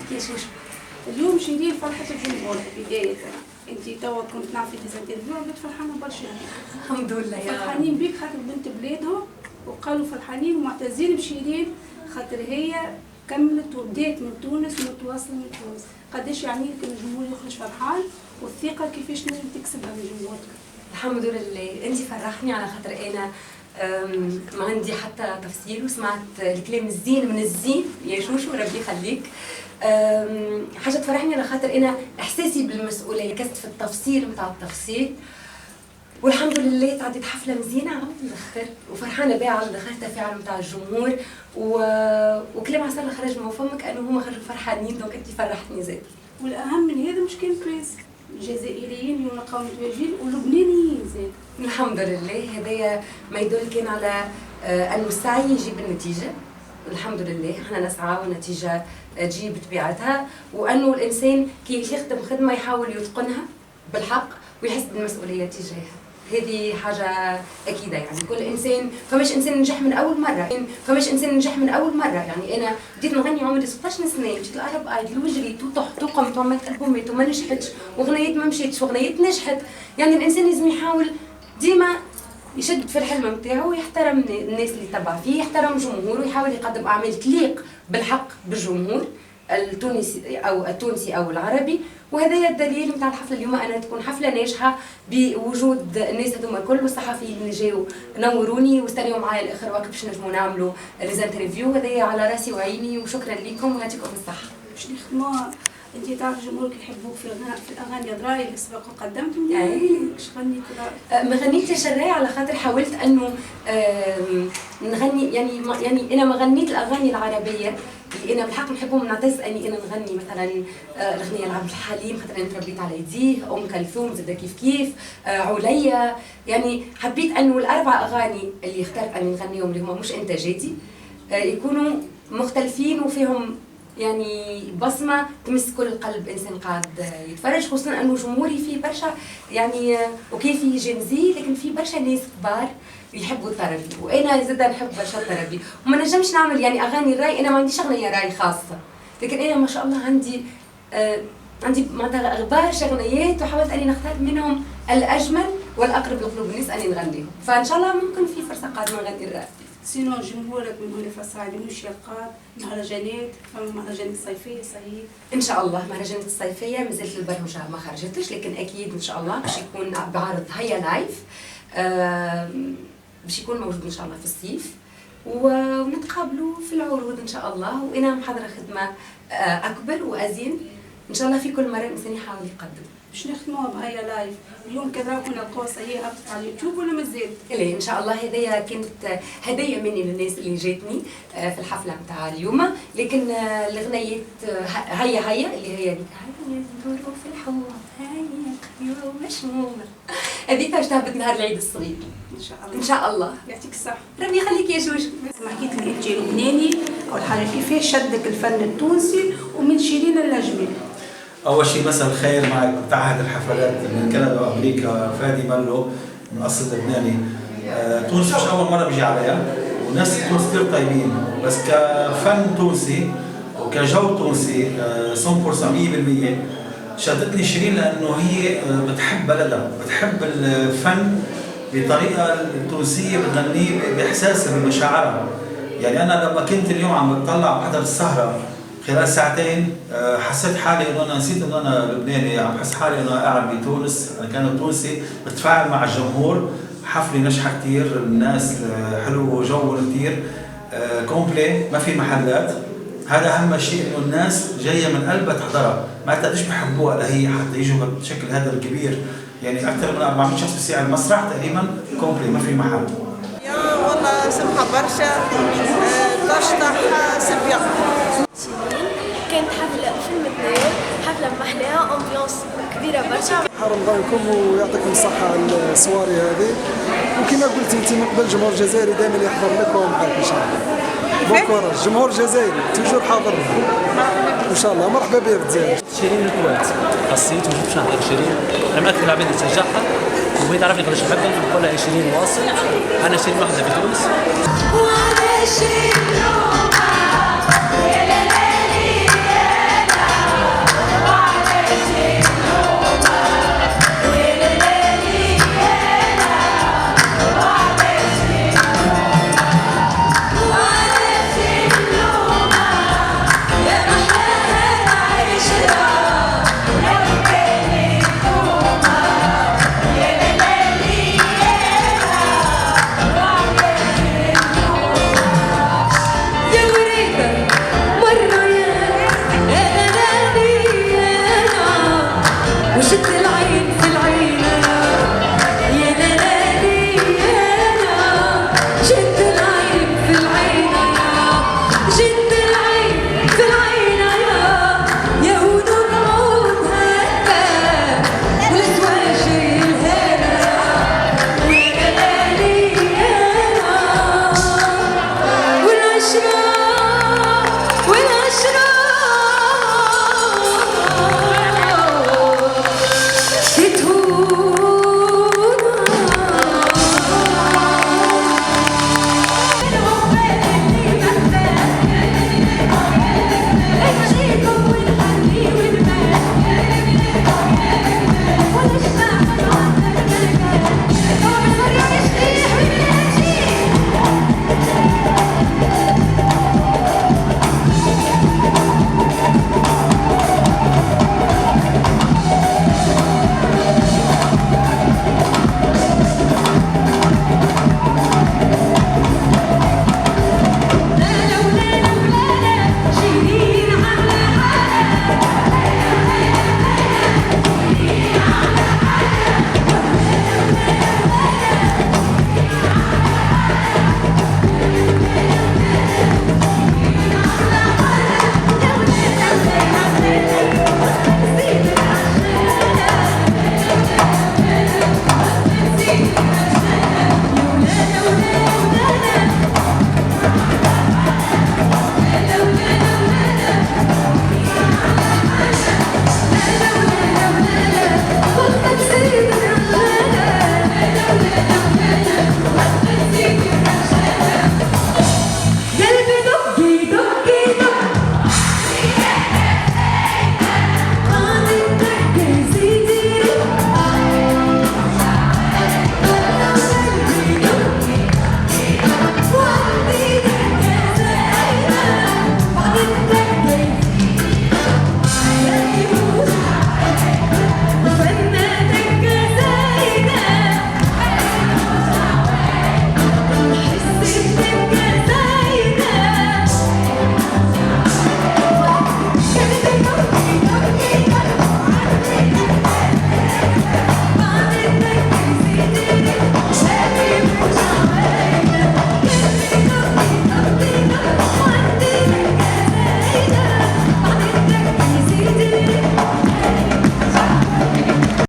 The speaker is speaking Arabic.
نحكي يا شوشو. اليوم شيرين فرحة الجمهور بداية. انت توا كنت نعرفي الانترفيو بدات فرحانه برشا. الحمد لله يا رب. فرحانين بيك خاطر بنت بلادهم، وقالوا فرحانين ومعتزين بشيرين خاطر هي كملت وبدات من تونس ومتواصله من تونس. قداش يعني لك ان الجمهور يخرج فرحان، والثقه كيفاش نجم تكسبها من جمهورك؟ الحمد لله. انت فرحني على خاطر انا ما عندي حتى تفسير، وسمعت الكلام الزين من الزين يا شوشو ربي يخليك. حاجه تفرحني على خاطر انا احساسي بالمسؤوليه كست في التفسير نتاع التفصيل، والحمد لله تعديت حفله مزيانه على الاخر، وفرحانه بها على الاخر تفاعل نتاع الجمهور وكلام عسل خرج من فمك انه هما خرجوا فرحانين، دونك انت فرحتني زاد. والاهم من هذا مش كان بريس الجزائريين يلقاو متواجدين ولبنانيين زاد. الحمد لله. هذايا ما يدل كان على انه السعي يجيب النتيجه. الحمد لله احنا نسعى والنتيجه تجي بطبيعتها، وانه الانسان كي يخدم خدمه يحاول يتقنها بالحق ويحس بالمسؤوليه تجاهها. هذه حاجه اكيده، يعني كل انسان فماش انسان نجح من اول مره، يعني انا بديت نغني عمري 16 سنه، مشيت للعرب ايدل وجريت وطحت وقمت وعملت البومات وما نجحتش، واغنيات ما مشيتش واغنيات نجحت. يعني الانسان لازم يحاول ديما يشد في الحلم نتاعو ويحترم الناس اللي تبع فيه، يحترم جمهوره ويحاول يقدم اعمال تليق بالحق بالجمهور التونسي او العربي. وهذا الدليل نتاع الحفله اليوم انها تكون حفله ناجحه بوجود الناس هذوما الكل، والصحفيين اللي جاوا نوروني واستناو معايا الاخر وقت باش نجموا نعملوا ليزانترفيو. هذايا على راسي وعيني، وشكرا لكم ويعطيكم الصحه. باش نخدموها. انت تعرف جمهورك يحبوك في الاغاني الراي اللي سبق وقدمتهم. ايش غنيت؟ ما غنيتش الراي على خاطر حاولت انه نغني، يعني انا ما غنيت الاغاني العربيه اللي انا بالحق نحبهم، نعتز اني انا نغني مثلا الاغنيه لعبد الحليم خاطر انا تربيت على يديه، ام كلثوم زاد كيف عليا. يعني حبيت انه الاربع اغاني اللي اخترت اني نغنيهم اللي هما مش انتاجاتي يكونوا مختلفين وفيهم يعني بصمه تمس كل قلب انسان قاعد يتفرج، خصوصا انه جمهوري فيه برشا يعني وكيف في جنزي، لكن في برشا ناس كبار يحبوا الطربي، وانا زاد نحب برشا الطربي، وما نجمش نعمل يعني اغاني الراي. انا ما عنديش اغنيه راي خاصه، لكن انا ما شاء الله عندي معناتها برشا اغنيات، وحاولت اني نختار منهم الاجمل والاقرب لقلوب الناس اني نغنيهم، فان شاء الله ممكن في فرصه قادمه نغني الراي. سينو جمهورك من هنا فصاعد مش يلقاك مهرجانات، فما مهرجان الصيفيه صحيح؟ ان شاء الله مهرجانات الصيفيه مازالت البرمجه ما خرجتش، لكن اكيد ان شاء الله باش يكون بعرض هيا لايف باش يكون موجود ان شاء الله في الصيف، ونتقابلوا في العروض ان شاء الله. وانا محضره خدمه اكبر وازين ان شاء الله في كل مره الانسان يحاول يقدم. باش نخدموها بهيا لايف اليوم كذا كنا نلقاوها صحيح هبطت على اليوتيوب ولا مازال؟ لا ان شاء الله. هذايا كانت هديه مني للناس اللي جاتني في الحفله نتاع اليوم، لكن الاغنيات هيا اللي هي هيا ندورو في الحوم هيا مشمومه، هذيك باش تهبط نهار العيد الصغير ان شاء الله. ان شاء الله. يعطيك الصحه. ربي يخليك يا جوج. ما حكيت لك انت لبناني، اول حاجه كيفاش شدك الفن التونسي ومن شيرين للجميل؟ أول شيء مساء الخير، معك بتاع هذه الحفلات من كندا وأمريكا فادي ملو من أصل لبناني. تونس مش أول مرة بيجي عليها، وناس تونس كثير طيبين، بس كفن تونسي وكجو تونسي 100% شدتني شيرين لأنه هي بتحب بلدها، بتحب الفن بطريقة التونسية، بتغنيه بإحساسها بمشاعرها. يعني أنا لما كنت اليوم عم بطلع بحضر السهرة خلال ساعتين حسيت حالي انه انا نسيت انه انا لبناني، عم بحس حالي انه قاعد بتونس، انا كان تونسي بتفاعل مع الجمهور. حفلة نجحة كثير، الناس حلو وجو كثير كومبلي، ما في محلات. هذا اهم شيء، انه الناس جايه من قلبها تحضرها، ما قديش بحبوها لهي حتى يجوا بالشكل هذا الكبير، يعني اكثر من 400 شخص بيصير على المسرح تقريبا كومبلي، ما في محل. يا والله سمحة برشا، تشطح سبيا. كانت حفلة في المتناول، حفلة محلاها، امبيونس كبيرة برشا. رمضانكم ويعطيكم الصحة على الصواري هذه، وكما قلتي انت من قبل الجمهور الجزائري دائما يحضر لك ومعاك ان شاء الله. بون كوراج، الجمهور الجزائري توجور حاضر ان شاء الله. مرحبا بها في الجزائر. شيرين من الكويت، حسيت وجبت باش نحضر شيرين، انا من اكثر العباد اللي تشجعها وهي تعرفني قداش نحبها، نقول لها شيرين واصل، انا شيرين وحده في تونس.